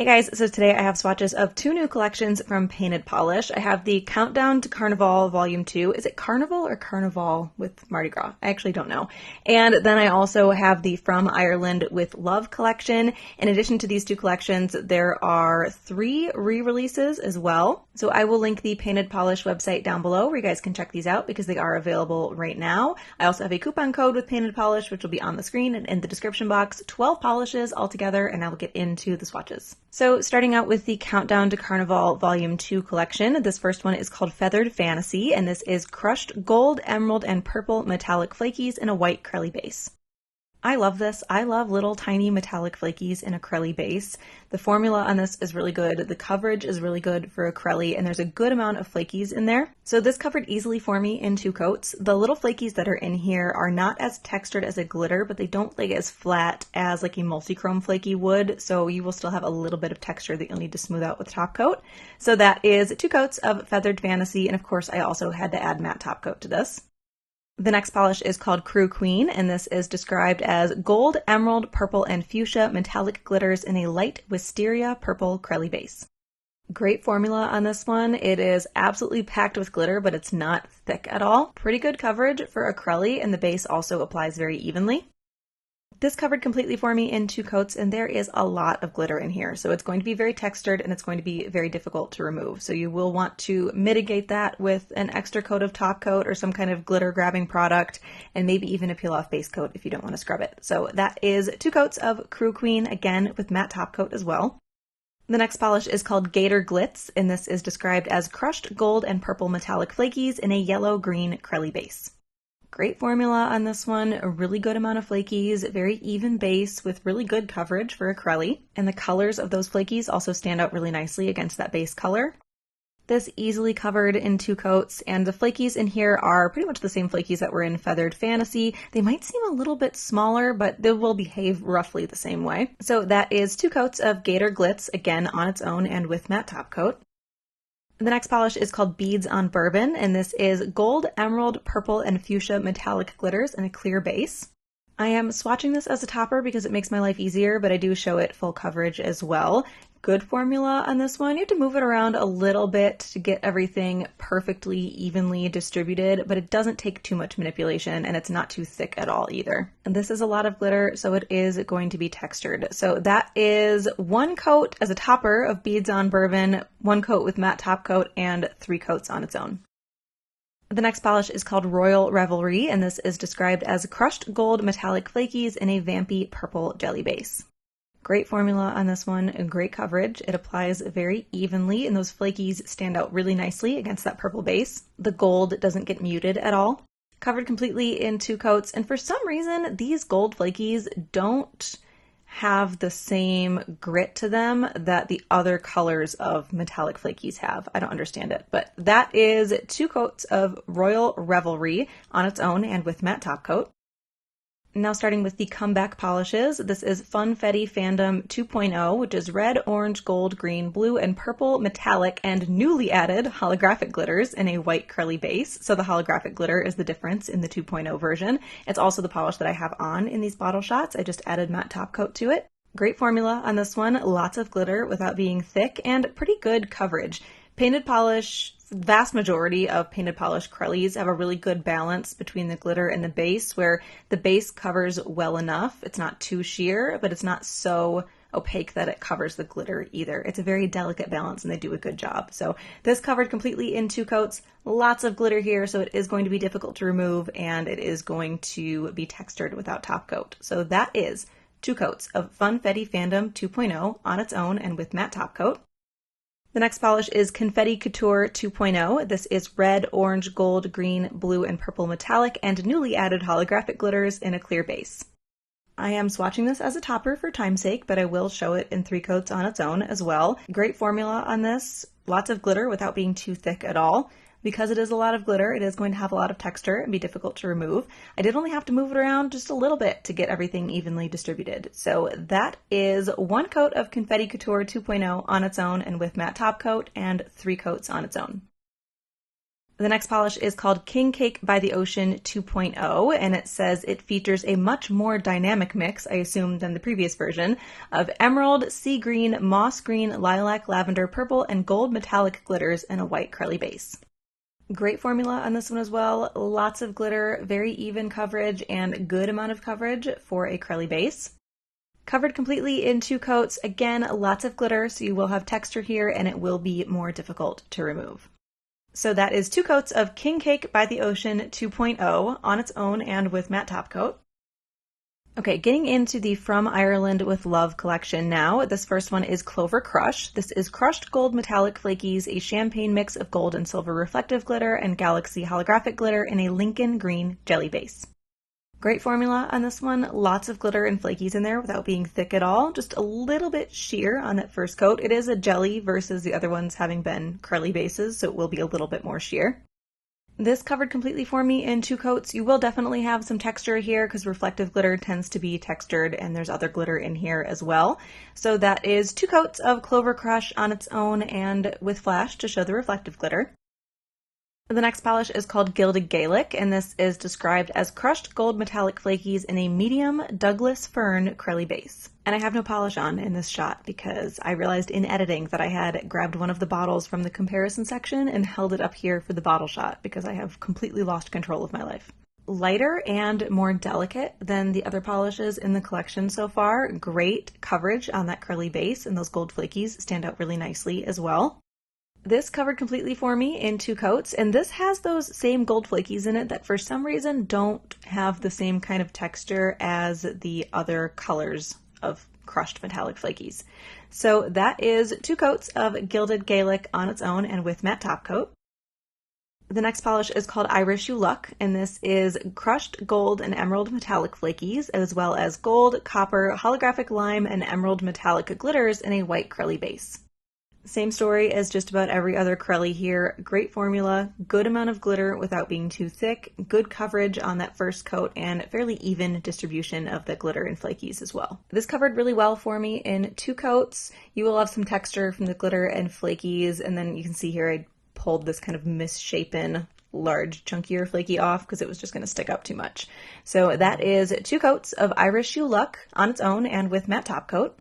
Hey guys, so today I have swatches of two new collections from Painted Polish. I have the Countdown to Carnival Volume 2. Is it Carnival or Carnival with Mardi Gras? I actually don't know. And then I also have the From Ireland with Love collection. In addition to these two collections, there are 3 re-releases as well. So I will link the Painted Polish website down below where you guys can check these out because they are available right now. I also have a coupon code with Painted Polish, which will be on the screen and in the description box. 12 polishes altogether, and I will get into the swatches. So starting out with the Countdown to Carnival Volume 2 collection, this first one is called Feathered Fantasy, and this is crushed gold, emerald, and purple metallic flakies in a white Krewe base. I love this. I love little tiny metallic flakies in a Krewe base. The formula on this is really good. The coverage is really good for a Krewe, and there's a good amount of flakies in there. So this covered easily for me in 2 coats. The little flakies that are in here are not as textured as a glitter, but they don't lay as flat as like a multi-chrome flaky would, so you will still have a little bit of texture that you'll need to smooth out with top coat. So that is 2 coats of Feathered Fantasy, and of course I also had to add matte top coat to this. The next polish is called Krewe Queen, and this is described as gold, emerald, purple, and fuchsia metallic glitters in a light wisteria purple Krewe base. Great formula on this one. It is absolutely packed with glitter, but it's not thick at all. Pretty good coverage for a Krewe, and the base also applies very evenly. This covered completely for me in 2 coats, and there is a lot of glitter in here. So it's going to be very textured and it's going to be very difficult to remove. So you will want to mitigate that with an extra coat of top coat or some kind of glitter grabbing product, and maybe even a peel off base coat if you don't want to scrub it. So that is 2 coats of Krewe Queen, again with matte top coat as well. The next polish is called Gator Glitz, and this is described as crushed gold and purple metallic flakies in a yellow-green Krewe base. Great formula on this one, a really good amount of flakies, very even base with really good coverage for a Krewe, and the colors of those flakies also stand out really nicely against that base color. This easily covered in 2 coats, and the flakies in here are pretty much the same flakies that were in Feathered Fantasy. They might seem a little bit smaller, but they will behave roughly the same way. So that is 2 coats of Gator Glitz, again on its own and with matte top coat. The next polish is called Beads on Bourbon, and this is gold, emerald, purple, and fuchsia metallic glitters in a clear base. I am swatching this as a topper because it makes my life easier, but I do show it full coverage as well. Good formula on this one. You have to move it around a little bit to get everything perfectly evenly distributed, but it doesn't take too much manipulation, and it's not too thick at all either. And this is a lot of glitter, so it is going to be textured. So that is 1 coat as a topper of Beads on Bourbon, 1 coat with matte top coat, and 3 coats on its own. The next polish is called Royal Revelry, and this is described as crushed gold metallic flakies in a vampy purple jelly base. Great formula on this one, and great coverage. It applies very evenly, and those flakies stand out really nicely against that purple base. The gold doesn't get muted at all. Covered completely in 2 coats, and for some reason, these gold flakies don't have the same grit to them that the other colors of metallic flakies have. I don't understand it, but that is 2 coats of Royal Revelry on its own and with matte top coat. Now starting with the comeback polishes, this is Funfetti Fandom 2.0, which is red, orange, gold, green, blue, and purple metallic and newly added holographic glitters in a white Krewe base. So the holographic glitter is the difference in the 2.0 version. It's also the polish that I have on in these bottle shots. I just added matte top coat to it. Great formula on this one, lots of glitter without being thick and pretty good coverage. Painted polish, vast majority of painted polish Krewes have a really good balance between the glitter and the base, where the base covers well enough. It's not too sheer, but it's not so opaque that it covers the glitter either. It's a very delicate balance, and they do a good job. So this covered completely in 2 coats, lots of glitter here, so it is going to be difficult to remove, and it is going to be textured without top coat. So that is 2 coats of Funfetti Fandom 2.0 on its own and with matte top coat. The next polish is Confetti Couture 2.0. This is red, orange, gold, green, blue, and purple metallic and newly added holographic glitters in a clear base. I am swatching this as a topper for time's sake, but I will show it in 3 coats on its own as well. Great formula on this. Lots of glitter without being too thick at all. Because it is a lot of glitter, it is going to have a lot of texture and be difficult to remove. I did only have to move it around just a little bit to get everything evenly distributed. So that is 1 coat of Confetti Couture 2.0 on its own and with matte top coat, and 3 coats on its own. The next polish is called King Cake by the Ocean 2.0, and it says it features a much more dynamic mix, I assume, than the previous version, of emerald, sea green, moss green, lilac, lavender, purple, and gold metallic glitters and a white curly base. Great formula on this one as well. Lots of glitter, very even coverage, and good amount of coverage for a curly base. Covered completely in 2 coats. Again, lots of glitter, so you will have texture here, and it will be more difficult to remove. So that is 2 coats of King Cake by the Ocean 2.0 on its own and with matte top coat. Okay, getting into the From Ireland with Love collection now. This first one is Clover Crush. This is crushed gold metallic flakies, a champagne mix of gold and silver reflective glitter and galaxy holographic glitter in a Lincoln green jelly base. Great formula on this one. Lots of glitter and flakies in there without being thick at all. Just a little bit sheer on that first coat. It is a jelly versus the other ones having been curly bases, so it will be a little bit more sheer. This covered completely for me in 2 coats. You will definitely have some texture here because reflective glitter tends to be textured, and there's other glitter in here as well. So that is 2 coats of Clover Crush on its own and with flash to show the reflective glitter. The next polish is called Gilded Gaelic, and this is described as crushed gold metallic flakies in a medium Douglas fern curly base. And I have no polish on in this shot because I realized in editing that I had grabbed one of the bottles from the comparison section and held it up here for the bottle shot because I have completely lost control of my life. Lighter and more delicate than the other polishes in the collection so far. Great coverage on that curly base, and those gold flakies stand out really nicely as well. This covered completely for me in 2 coats, and this has those same gold flakies in it that for some reason don't have the same kind of texture as the other colors of crushed metallic flakies. So that is 2 coats of Gilded Gaelic on its own and with matte top coat. The next polish is called I Wish You Luck, and this is crushed gold and emerald metallic flakies, as well as gold, copper, holographic lime, and emerald metallic glitters in a white curly base. Same story as just about every other curly here. Great formula, good amount of glitter without being too thick, good coverage on that first coat, and fairly even distribution of the glitter and flakies as well. This covered really well for me in 2 coats. You will have some texture from the glitter and flakies, and then you can see here I pulled this kind of misshapen large chunkier flaky off because it was just going to stick up too much. So that is 2 coats of I Wish You Luck on its own and with matte top coat.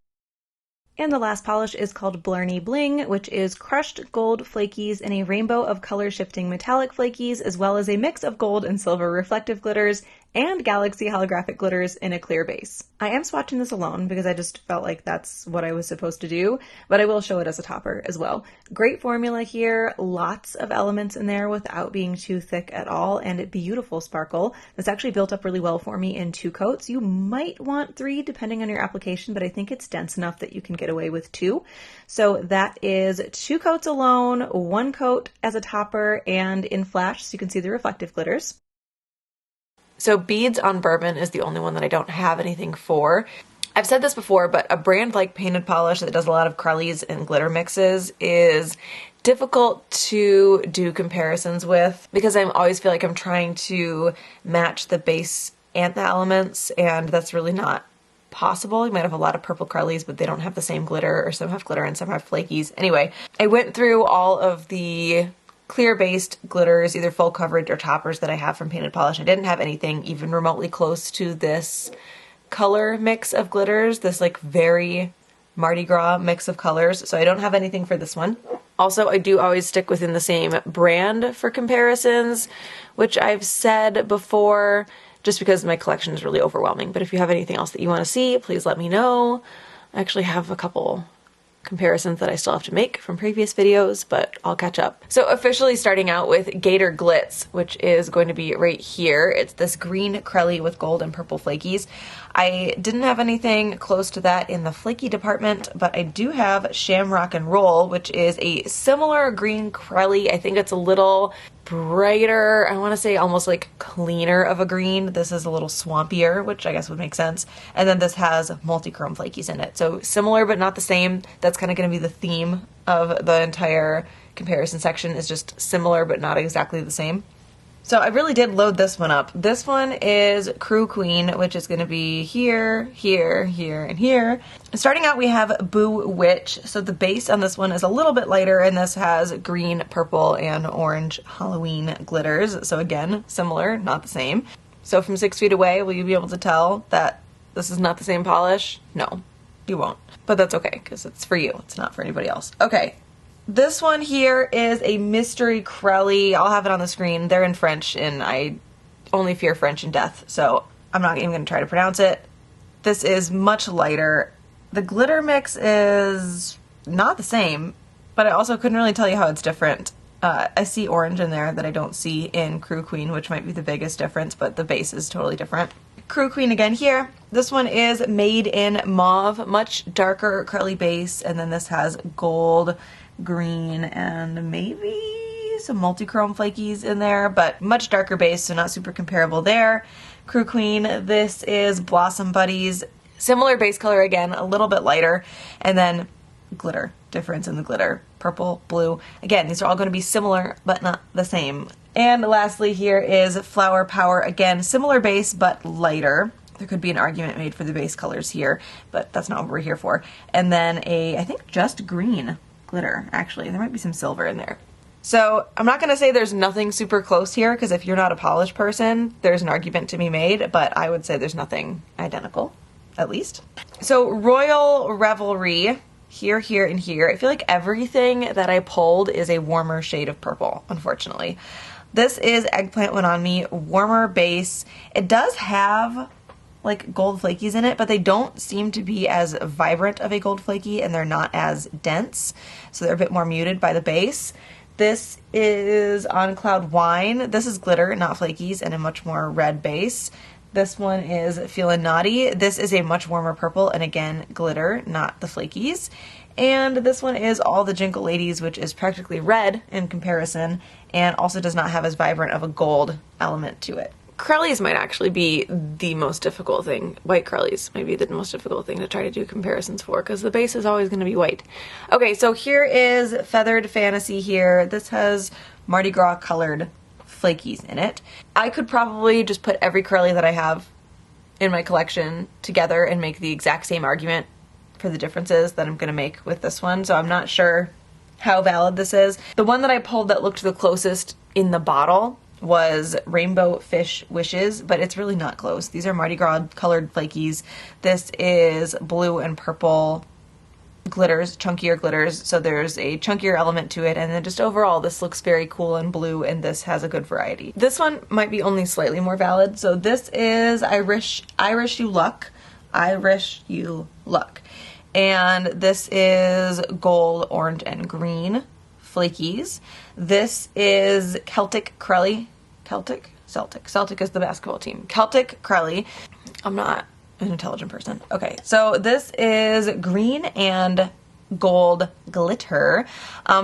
And the last polish is called Blarney Bling, which is crushed gold flakies in a rainbow of color-shifting metallic flakies, as well as a mix of gold and silver reflective glitters and galaxy holographic glitters in a clear base. I am swatching this alone because I just felt like that's what I was supposed to do, but I will show it as a topper as well. Great formula here, lots of elements in there without being too thick at all, and a beautiful sparkle. This actually built up really well for me in 2 coats. You might want 3 depending on your application, but I think it's dense enough that you can get away with 2. So that is 2 coats alone, 1 coat as a topper, and in flash so you can see the reflective glitters. So Beads On Bourbon is the only one that I don't have anything for. I've said this before, but a brand like Painted Polish that does a lot of curlies and glitter mixes is difficult to do comparisons with because I always feel like I'm trying to match the base and the elements, and that's really not possible. You might have a lot of purple curlies, but they don't have the same glitter, or some have glitter and some have flakies. Anyway, I went through all of the clear-based glitters, either full coverage or toppers that I have from Painted Polish. I didn't have anything even remotely close to this color mix of glitters, this like very Mardi Gras mix of colors, so I don't have anything for this one. Also, I do always stick within the same brand for comparisons, which I've said before, just because my collection is really overwhelming. But if you have anything else that you want to see, please let me know. I actually have a couple comparisons that I still have to make from previous videos, but I'll catch up. So officially starting out with Gator Glitz, which is going to be right here. It's this green Krelly with gold and purple flakies. I didn't have anything close to that in the flaky department, but I do have Shamrock and Roll, which is a similar green Krelly. I think it's a little brighter, I want to say almost like cleaner of a green. This is a little swampier, which I guess would make sense. And then this has multi-chrome flakies in it. So similar but not the same. That's kind of going to be the theme of the entire comparison section, is just similar but not exactly the same. So I really did load this one up. This one is Krewe Queen, which is going to be here, here, here, and here. Starting out, we have Boo Witch. So the base on this one is a little bit lighter, and this has green, purple, and orange Halloween glitters. So again, similar, not the same. So from 6 feet away, will you be able to tell that this is not the same polish? No, you won't. But that's okay, because it's for you. It's not for anybody else. Okay. This one here is a Mystery Krewe. I'll have it on the screen. They're in French, and I only fear French and death, so I'm not even going to try to pronounce it. This is much lighter. The glitter mix is not the same, but I also couldn't really tell you how it's different. I see orange in there that I don't see in Krewe Queen, which might be the biggest difference, but the base is totally different. Krewe Queen again here. This one is made in mauve, much darker curly base, and then this has gold, green, and maybe some multi-chrome flakies in there, but much darker base, so not super comparable there. Krewe Queen, this is Blossom Buddies. Similar base color again, a little bit lighter, and then glitter. Difference in the glitter. Purple, blue. Again, these are all going to be similar, but not the same. And lastly here is Flower Power. Again, similar base, but lighter. There could be an argument made for the base colors here, but that's not what we're here for. And then I think just green glitter, actually. There might be some silver in there. So I'm not going to say there's nothing super close here, because if you're not a polish person, there's an argument to be made, but I would say there's nothing identical, at least. So Royal Revelry, here, here, and here. I feel like everything that I pulled is a warmer shade of purple, unfortunately. This is Eggplant Went On Me, warmer base. It does have like gold flakies in it, but they don't seem to be as vibrant of a gold flaky, and they're not as dense, so they're a bit more muted by the base. This is On Cloud Wine. This is glitter, not flakies, and a much more red base. This one is Feelin' Naughty. This is a much warmer purple, and again, glitter, not the flakies. And this one is All the Jingle Ladies, which is practically red in comparison, and also does not have as vibrant of a gold element to it. Krellies might actually be the most difficult thing. White Krellies might be the most difficult thing to try to do comparisons for, because the base is always going to be white. Okay, so here is Feathered Fantasy here. This has Mardi Gras colored flakies in it. I could probably just put every Krelly that I have in my collection together and make the exact same argument for the differences that I'm going to make with this one, so I'm not sure how valid this is. The one that I pulled that looked the closest in the bottle was Rainbow Fish Wishes, but it's really not close. These are Mardi Gras colored flakies. This is blue and purple glitters, chunkier glitters, so there's a chunkier element to it, and then just overall this looks very cool and blue, and this has a good variety. This one might be only slightly more valid, so this is Irish You Luck. Irish You Luck. And this is gold, orange, and green flakies. This is Celtic Krelly. Celtic is the basketball team. Celtic Krelly. I'm not an intelligent person. Okay, so this is green and gold glitter.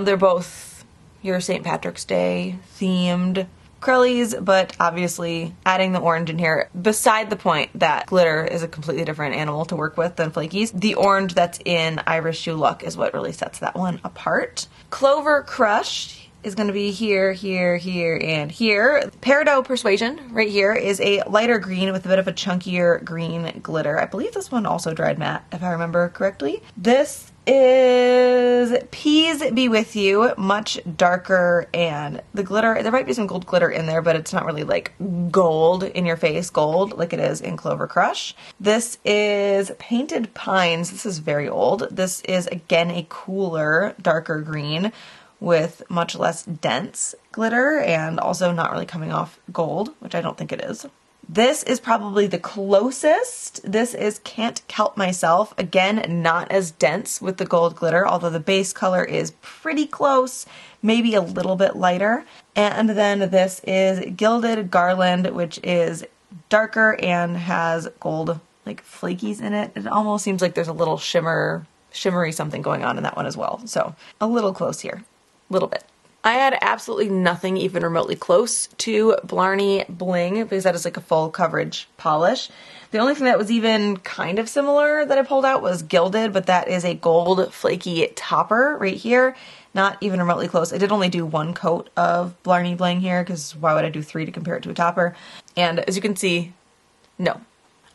They're both your St. Patrick's Day themed Krellies, but obviously adding the orange in here, beside the point that glitter is a completely different animal to work with than flakies, the orange that's in Irish You Luck is what really sets that one apart. Clover Crush is going to be here, here, here, and here. Peridot Persuasion right here is a lighter green with a bit of a chunkier green glitter. I believe this one also dried matte, if I remember correctly. This is Peas Be With You, much darker, and the glitter, there might be some gold glitter in there, but it's not really like gold in your face gold like it is in Clover Crush. This is Painted Pines. This is very old. This is again a cooler, darker green with much less dense glitter, and also not really coming off gold, which I don't think it is. This is probably the closest. This is Can't Kelp Myself. Again, not as dense with the gold glitter, although the base color is pretty close, maybe a little bit lighter. And then this is Gilded Garland, which is darker and has gold like flakies in it. It almost seems like there's a little shimmery something going on in that one as well. So a little close here, a little bit. I had absolutely nothing even remotely close to Blarney Bling because that is like a full coverage polish. The only thing that was even kind of similar that I pulled out was Gilded, but that is a gold flaky topper right here. Not even remotely close. I did only do one coat of Blarney Bling here because why would I do 3 to compare it to a topper? And as you can see, no.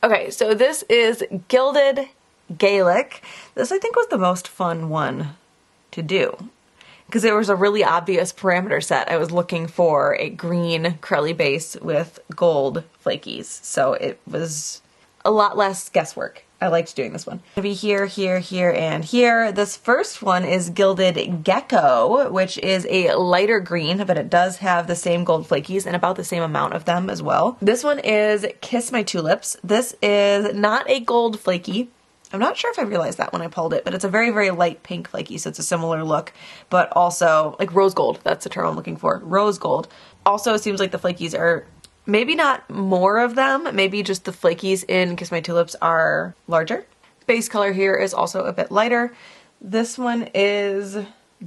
Okay, so this is Gilded Gaelic. This I think was the most fun one to do because there was a really obvious parameter set. I was looking for a green Krewe base with gold flakies, so it was a lot less guesswork. I liked doing this one. Gonna be here, here, here, and here. This first one is Gilded Gecko, which is a lighter green, but it does have the same gold flakies and about the same amount of them as well. This one is Kiss My Tulips. This is not a gold flaky. I'm not sure if I realized that when I pulled it, but it's a very, very light pink flaky, so it's a similar look, but also like rose gold. That's the term I'm looking for. Rose gold. Also, it seems like the flakies are maybe not more of them, maybe just the flakies in Kiss My Tulips are larger. Base color here is also a bit lighter. This one is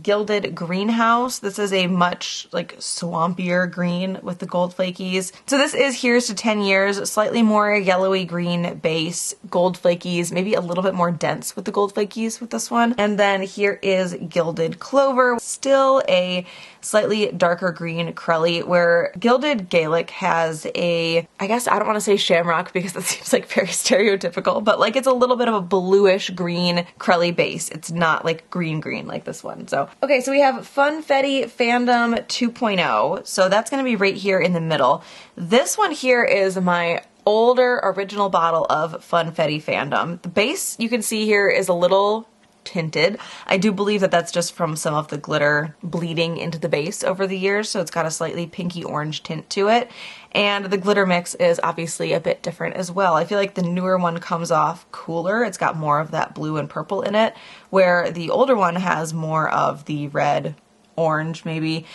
Gilded Greenhouse. This is a much like swampier green with the gold flakies. So this is Here's to 10 Years, slightly more yellowy green base, gold flakies, maybe a little bit more dense with the gold flakies with this one. And then here is Gilded Clover, still a slightly darker green Krewe, where Gilded Gaelic has a, I guess I don't want to say shamrock because that seems like very stereotypical, but like it's a little bit of a bluish green Krewe base. It's not like green like this one. So, okay, so we have Funfetti Fandom 2.0. So that's going to be right here in the middle. This one here is my older original bottle of Funfetti Fandom. The base you can see here is a little tinted. I do believe that that's just from some of the glitter bleeding into the base over the years, so it's got a slightly pinky orange tint to it. And the glitter mix is obviously a bit different as well. I feel like the newer one comes off cooler. It's got more of that blue and purple in it, where the older one has more of the red, orange maybe,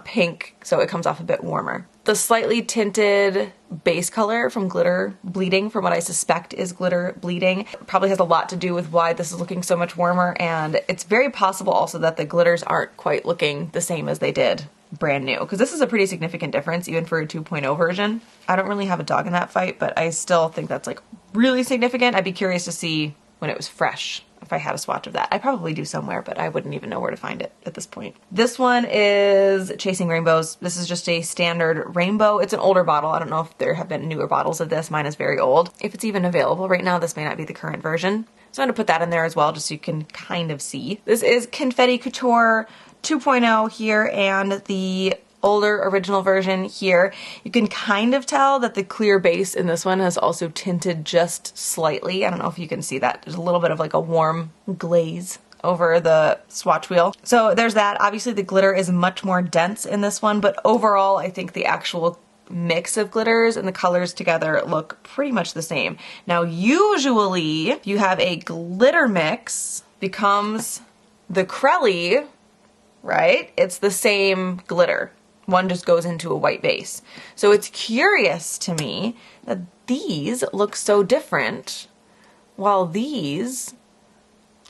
pink, so it comes off a bit warmer. The slightly tinted base color from glitter bleeding, from what I suspect is glitter bleeding, probably has a lot to do with why this is looking so much warmer, and it's very possible also that the glitters aren't quite looking the same as they did brand new, because this is a pretty significant difference even for a 2.0 version. I don't really have a dog in that fight, but I still think that's like really significant. I'd be curious to see when it was fresh if I had a swatch of that. I probably do somewhere, but I wouldn't even know where to find it at this point. This one is Chasing Rainbows. This is just a standard rainbow. It's an older bottle. I don't know if there have been newer bottles of this. Mine is very old. If it's even available right now, this may not be the current version. So I'm going to put that in there as well, just so you can kind of see. This is Confetti Couture 2.0 here, and the older original version here. You can kind of tell that the clear base in this one has also tinted just slightly. I don't know if you can see that. There's a little bit of like a warm glaze over the swatch wheel. So there's that. Obviously the glitter is much more dense in this one, but overall I think the actual mix of glitters and the colors together look pretty much the same. Now usually if you have a glitter mix becomes the Krewe, right? It's the same glitter. One just goes into a white base. So it's curious to me that these look so different while these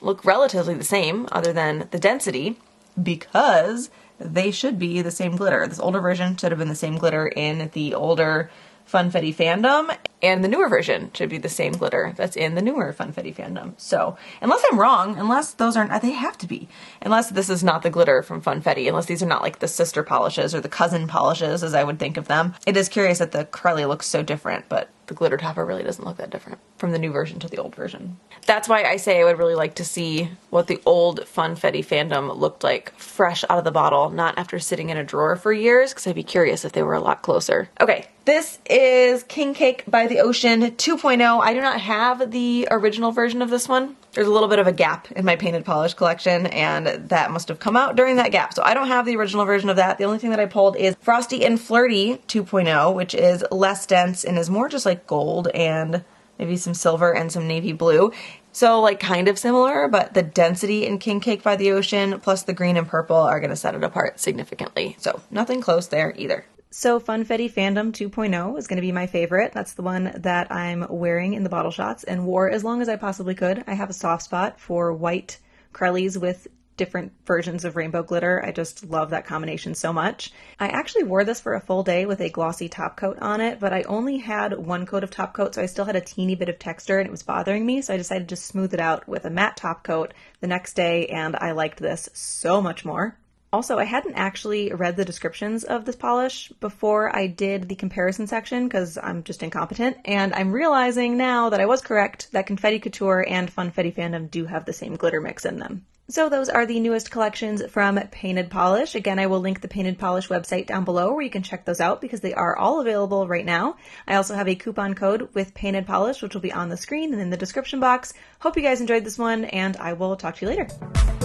look relatively the same other than the density, because they should be the same glitter. This older version should have been the same glitter in the older Funfetti Fandom, and the newer version should be the same glitter that's in the newer Funfetti Fandom. So, unless I'm wrong, unless those aren't, they have to be. Unless this is not the glitter from Funfetti, unless these are not like the sister polishes or the cousin polishes as I would think of them. It is curious that the Krewe looks so different, but the glitter topper really doesn't look that different from the new version to the old version. That's why I say I would really like to see what the old Funfetti Fandom looked like fresh out of the bottle, not after sitting in a drawer for years, because I'd be curious if they were a lot closer. Okay, this is King Cake by the Ocean 2.0. I do not have the original version of this one. There's a little bit of a gap in my painted polish collection, and that must have come out during that gap. So I don't have the original version of that. The only thing that I pulled is Frosty and Flirty 2.0, which is less dense and is more just like gold and maybe some silver and some navy blue. So like kind of similar, but the density in King Cake by the Ocean plus the green and purple are going to set it apart significantly. So nothing close there either. So Funfetti Fandom 2.0 is going to be my favorite. That's the one that I'm wearing in the bottle shots and wore as long as I possibly could. I have a soft spot for white Krewes with different versions of rainbow glitter. I just love that combination so much. I actually wore this for a full day with a glossy top coat on it, but I only had one coat of top coat, so I still had a teeny bit of texture and it was bothering me, so I decided to smooth it out with a matte top coat the next day, and I liked this so much more. Also, I hadn't actually read the descriptions of this polish before I did the comparison section because I'm just incompetent, and I'm realizing now that I was correct that Confetti Couture and Funfetti Fandom do have the same glitter mix in them. So those are the newest collections from Painted Polish. Again, I will link the Painted Polish website down below where you can check those out because they are all available right now. I also have a coupon code with Painted Polish, which will be on the screen and in the description box. Hope you guys enjoyed this one, and I will talk to you later.